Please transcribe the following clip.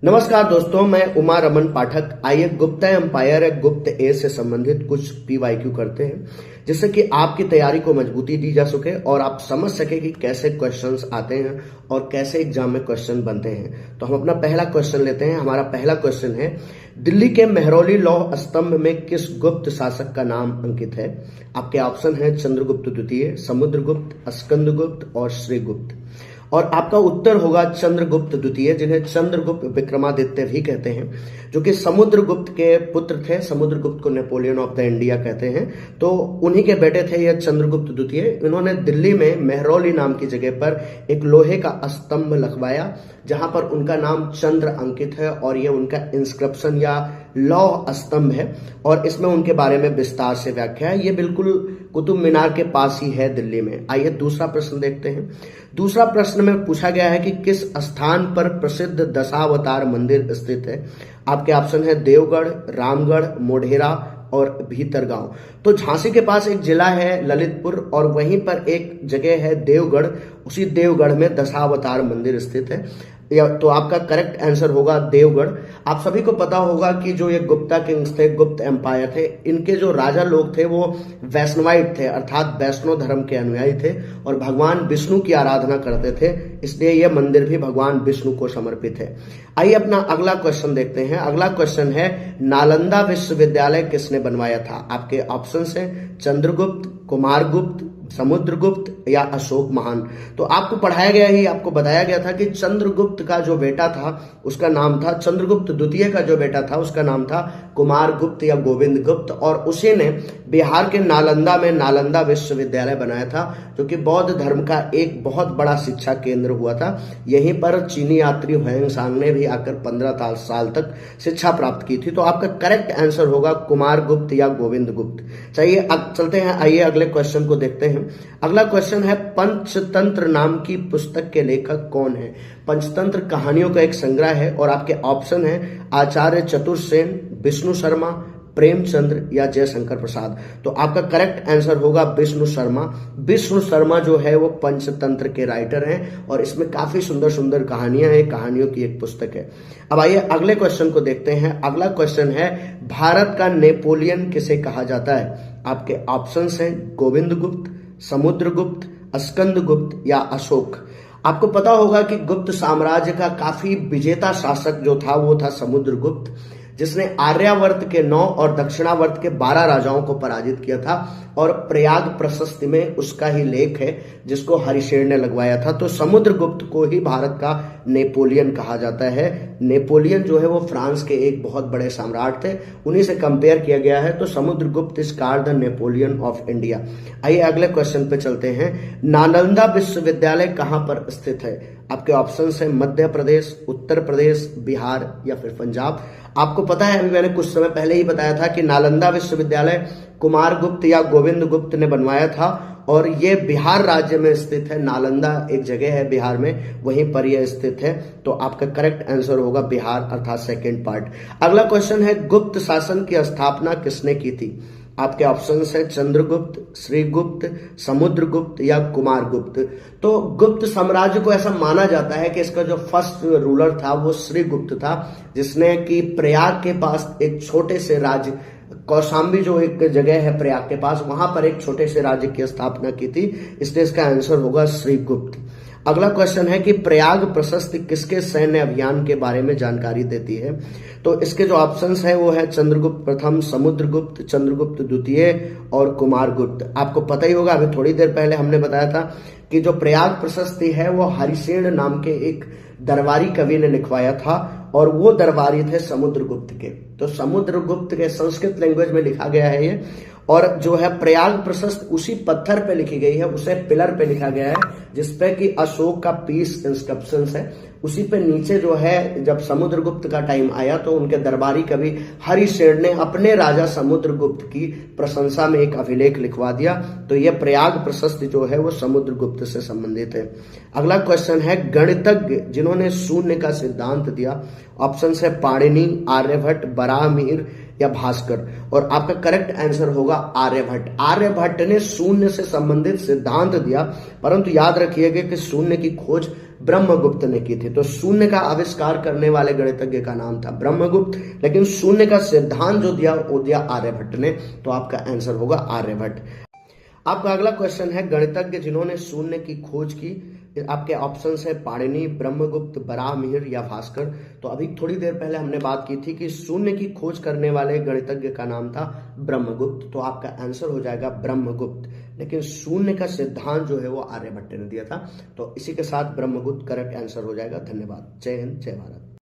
नमस्कार दोस्तों, मैं उमा रमन पाठक। आइए गुप्ता एम्पायर या गुप्त ए से संबंधित कुछ पीवाईक्यू करते हैं, जिससे कि आपकी तैयारी को मजबूती दी जा सके और आप समझ सके कि कैसे क्वेश्चंस आते हैं और कैसे एग्जाम में क्वेश्चन बनते हैं। तो हम अपना पहला क्वेश्चन लेते हैं। हमारा पहला क्वेश्चन है, दिल्ली के मेहरौली लौह स्तंभ में किस गुप्त शासक का नाम अंकित है? आपके ऑप्शन है चंद्रगुप्त द्वितीय, समुद्रगुप्त, स्कंदगुप्त और श्रीगुप्त। और आपका उत्तर होगा चंद्रगुप्त द्वितीय, जिन्हें चंद्रगुप्त विक्रमादित्य भी कहते हैं, जो कि समुद्रगुप्त के पुत्र थे। समुद्रगुप्त को नेपोलियन ऑफ द इंडिया कहते हैं, तो उन्हीं के बेटे थे यह चंद्रगुप्त द्वितीय। इन्होंने दिल्ली में मेहरौली नाम की जगह पर एक लोहे का स्तंभ लगवाया, जहां पर उनका नाम चंद्र अंकित है और यह उनका इंस्क्रिप्शन या लौह स्तंभ है और इसमें उनके बारे में विस्तार से व्याख्या है। ये बिल्कुल कुतुब मीनार के पास ही है दिल्ली में। आइए दूसरा प्रश्न देखते हैं। दूसरा प्रश्न में पूछा गया है कि किस स्थान पर प्रसिद्ध दशावतार मंदिर स्थित है? आपके ऑप्शन है देवगढ़, रामगढ़, मोढेरा और भीतरगांव। तो झांसी के पास एक जिला है ललितपुर और वहीं पर एक जगह है देवगढ़। उसी देवगढ़ में दशावतार मंदिर स्थित है। तो आपका करेक्ट आंसर होगा देवगढ़। आप सभी को पता होगा कि जो ये गुप्ता किंग्स थे, गुप्त एम्पायर थे, इनके जो राजा लोग थे वो वैष्णवाइट थे, अर्थात वैष्णव धर्म के अनुयायी थे और भगवान विष्णु की आराधना करते थे, इसलिए यह मंदिर भी भगवान विष्णु को समर्पित है। आइए अपना अगला क्वेश्चन देखते हैं। अगला क्वेश्चन है, नालंदा विश्वविद्यालय किसने बनवाया था? आपके ऑप्शन है चंद्रगुप्त, कुमारगुप्त, समुद्रगुप्त या अशोक महान। तो आपको पढ़ाया गया ही, आपको बताया गया था कि चंद्रगुप्त का जो बेटा था उसका नाम था, चंद्रगुप्त द्वितीय का जो बेटा था उसका नाम था कुमारगुप्त या गोविंद गुप्त, और उसी ने बिहार के नालंदा में नालंदा विश्वविद्यालय बनाया था, जो कि बौद्ध धर्म का एक बहुत बड़ा शिक्षा केंद्र हुआ था। यहीं पर चीनी यात्री ह्वेंसांग ने भी आकर 15 साल तक शिक्षा प्राप्त की थी। तो आपका करेक्ट आंसर होगा कुमारगुप्त या गोविंद गुप्त। चलिए चलते हैं, आइए अगले क्वेश्चन को देखते हैं। अगला क्वेश्चन है, पंचतंत्र नाम की पुस्तक के लेखक कौन है? पंचतंत्र कहानियों का एक संग्रह है और आपके ऑप्शन है आचार्य चतुर्सेन, विष्णु शर्मा, प्रेमचंद्र या जयशंकर प्रसाद। तो आपका करेक्ट आंसर होगा विष्णु शर्मा। विष्णु शर्मा जो है वो पंचतंत्र के राइटर हैं और इसमें काफी सुंदर सुंदर कहानियां हैं, कहानियों की एक पुस्तक है। अब आइए अगले क्वेश्चन को देखते हैं। अगला क्वेश्चन है, भारत का नेपोलियन किसे कहा जाता है? आपके ऑप्शंस हैं गोविंद गुप्त, समुद्रगुप्त, स्कंदगुप्त या अशोक। आपको पता होगा कि गुप्त साम्राज्य का काफी विजेता शासक जो था वो था समुद्रगुप्त, जिसने आर्यावर्त के 9 और दक्षिणावर्त के 12 राजाओं को पराजित किया था और प्रयाग प्रशस्ति में उसका ही लेख है जिसको हरिशेर ने लगवाया था। तो समुद्रगुप्त को ही भारत का नेपोलियन कहा जाता है। नेपोलियन जो है वो फ्रांस के एक बहुत बड़े सम्राट थे, उन्हीं से कंपेयर किया गया है। तो Samudragupta is called the Napoleon of India. आइए अगले क्वेश्चन पे चलते हैं। नालंदा विश्वविद्यालय कहां पर स्थित है? आपके ऑप्शन है मध्य प्रदेश, उत्तर प्रदेश, बिहार या फिर पंजाब। आपको पता है, अभी मैंने कुछ समय पहले ही बताया था कि नालंदा विश्वविद्यालय कुमारगुप्त या गोविंद गुप्त ने बनवाया था और ये बिहार राज्य में स्थित है। नालंदा एक जगह है बिहार में, वहीं पर यह स्थित है। तो आपका करेक्ट आंसर होगा बिहार, अर्थात सेकंड पार्ट। अगला क्वेश्चन है, गुप्त शासन की स्थापना किसने की थी? आपके ऑप्शंस है चंद्रगुप्त, श्रीगुप्त, समुद्रगुप्त या कुमारगुप्त। तो गुप्त साम्राज्य को ऐसा माना जाता है कि इसका जो फर्स्ट रूलर था वो श्रीगुप्त था, जिसने कि प्रयाग के पास एक छोटे से राज्य, कौशाम्बी जो एक जगह है प्रयाग के पास, वहां पर एक छोटे से राज्य की स्थापना की थी, इसलिए इसका आंसर होगा श्रीगुप्त। अगला क्वेश्चन है कि प्रयाग प्रशस्ति किसके सैन्य अभियान के बारे में जानकारी देती है? तो इसके जो ऑप्शंस है वो है चंद्रगुप्त प्रथम, समुद्रगुप्त, चंद्रगुप्त द्वितीय और कुमारगुप्त। आपको पता ही होगा, अभी थोड़ी देर पहले हमने बताया था कि जो प्रयाग प्रशस्ति है वो हरिसेन नाम के एक दरबारी कवि ने लिखवाया था और वो दरबारी थे समुद्रगुप्त के। तो समुद्रगुप्त के संस्कृत लैंग्वेज में लिखा गया है ये, और जो है प्रयाग प्रशस्त उसी पत्थर पे लिखी गई है, उसे पिलर पे लिखा गया है जिसपे कि अशोक का पीस इंस्क्रिप्शन है। उसी पे नीचे जो है, जब समुद्रगुप्त का टाइम आया तो उनके दरबारी कवि हरिशेर ने अपने राजा समुद्रगुप्त की प्रशंसा में एक अभिलेख लिखवा दिया। तो यह प्रयाग प्रशस्ति जो है वो समुद्रगुप्त से संबंधित है। अगला क्वेश्चन है, गणितज्ञ जिन्होंने शून्य का सिद्धांत दिया। ऑप्शन है पाणिनि, आर्यभट्ट, बराहमिहिर या भास्कर। और आपका करेक्ट आंसर होगा आर्यभट्ट। आर्यभट्ट ने शून्य से संबंधित सिद्धांत दिया, परंतु याद रखिएगा कि शून्य की खोज ब्रह्मगुप्त ने की थी। तो शून्य का आविष्कार करने वाले गणितज्ञ का नाम था ब्रह्मगुप्त, लेकिन शून्य का सिद्धांत जो दिया वो दिया आर्यभट्ट ने। तो आपका आंसर होगा आर्यभट्ट। आपका अगला क्वेश्चन है, गणितज्ञ जिन्होंने शून्य की खोज की। आपके ऑप्शन है पाणिनि, ब्रह्मगुप्त, बराहमिहिर या भास्कर। तो अभी थोड़ी देर पहले हमने बात की थी कि शून्य की खोज करने वाले गणितज्ञ का नाम था ब्रह्मगुप्त। तो आपका आंसर हो जाएगा ब्रह्मगुप्त, लेकिन शून्य का सिद्धांत जो है वो आर्यभट्ट ने दिया था। तो इसी के साथ ब्रह्मगुप्त करेक्ट आंसर हो जाएगा। धन्यवाद। जय हिंद, जय भारत।